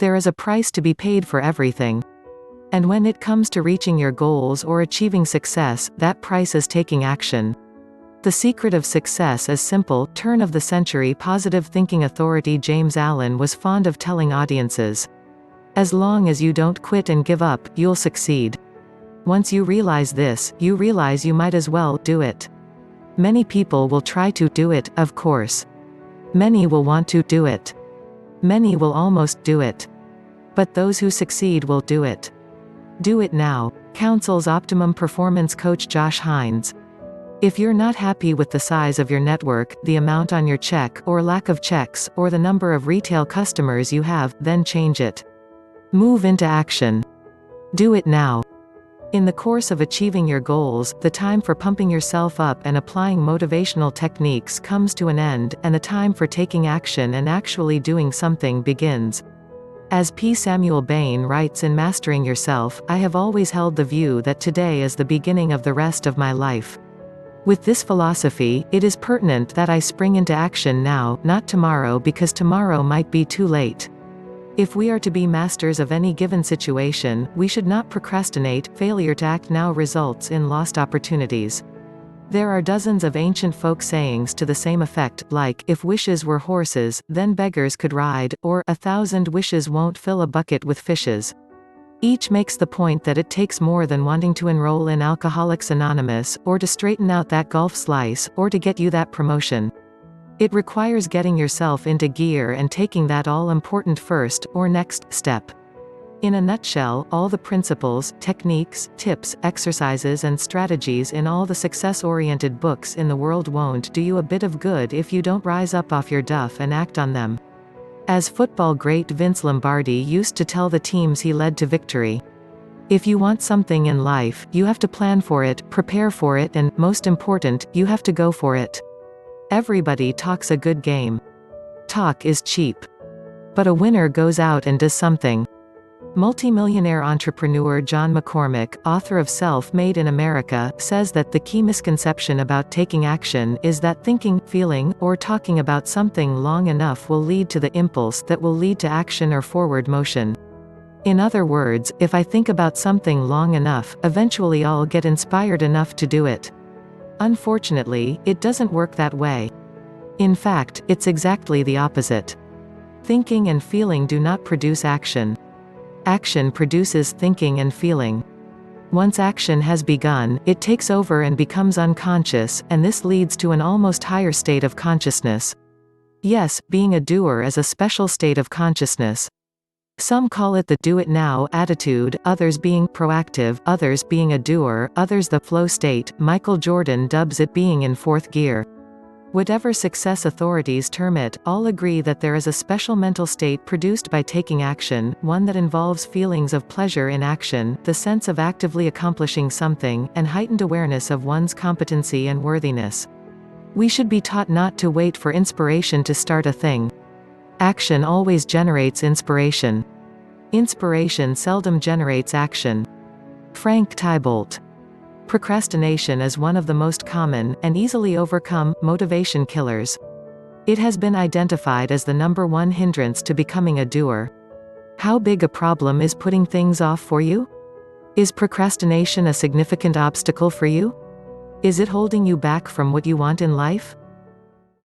There is a price to be paid for everything. And when it comes to reaching your goals or achieving success, that price is taking action. The secret of success is simple. Turn of the century positive thinking authority James Allen was fond of telling audiences, as long as you don't quit and give up, you'll succeed. Once you realize this, you realize you might as well do it. Many people will try to do it, of course. Many will want to do it. Many will almost do it. But those who succeed will do it. Do it now, counsels Optimum Performance coach Josh Hines. If you're not happy with the size of your network, the amount on your check, or lack of checks, or the number of retail customers you have, then change it. Move into action. Do it now. In the course of achieving your goals, the time for pumping yourself up and applying motivational techniques comes to an end, and the time for taking action and actually doing something begins. As P. Samuel Bain writes in Mastering Yourself, I have always held the view that today is the beginning of the rest of my life. With this philosophy, it is pertinent that I spring into action now, not tomorrow, because tomorrow might be too late. If we are to be masters of any given situation, we should not procrastinate. Failure to act now results in lost opportunities. There are dozens of ancient folk sayings to the same effect, like, if wishes were horses, then beggars could ride, or, 1,000 wishes won't fill a bucket with fishes. Each makes the point that it takes more than wanting to enroll in Alcoholics Anonymous, or to straighten out that golf slice, or to get you that promotion. It requires getting yourself into gear and taking that all-important first, or next, step. In a nutshell, all the principles, techniques, tips, exercises and strategies in all the success-oriented books in the world won't do you a bit of good if you don't rise up off your duff and act on them. As football great Vince Lombardi used to tell the teams he led to victory, if you want something in life, you have to plan for it, prepare for it, and, most important, you have to go for it. Everybody talks a good game. Talk is cheap. But a winner goes out and does something. Multimillionaire entrepreneur John McCormick, author of Self-Made in America, says that the key misconception about taking action is that thinking, feeling, or talking about something long enough will lead to the impulse that will lead to action or forward motion. In other words, if I think about something long enough, eventually I'll get inspired enough to do it. Unfortunately, it doesn't work that way. In fact, it's exactly the opposite. Thinking and feeling do not produce action. Action produces thinking and feeling. Once action has begun, it takes over and becomes unconscious, and this leads to an almost higher state of consciousness. Yes, being a doer is a special state of consciousness. Some call it the do-it-now attitude, others being proactive, others being a doer, others the flow state. Michael Jordan dubs it being in fourth gear. Whatever success authorities term it, all agree that there is a special mental state produced by taking action, one that involves feelings of pleasure in action, the sense of actively accomplishing something, and heightened awareness of one's competency and worthiness. We should be taught not to wait for inspiration to start a thing. Action always generates inspiration. Inspiration seldom generates action. Frank Thibault. Procrastination is one of the most common, and easily overcome, motivation killers. It has been identified as the #1 hindrance to becoming a doer. How big a problem is putting things off for you? Is procrastination a significant obstacle for you? Is it holding you back from what you want in life?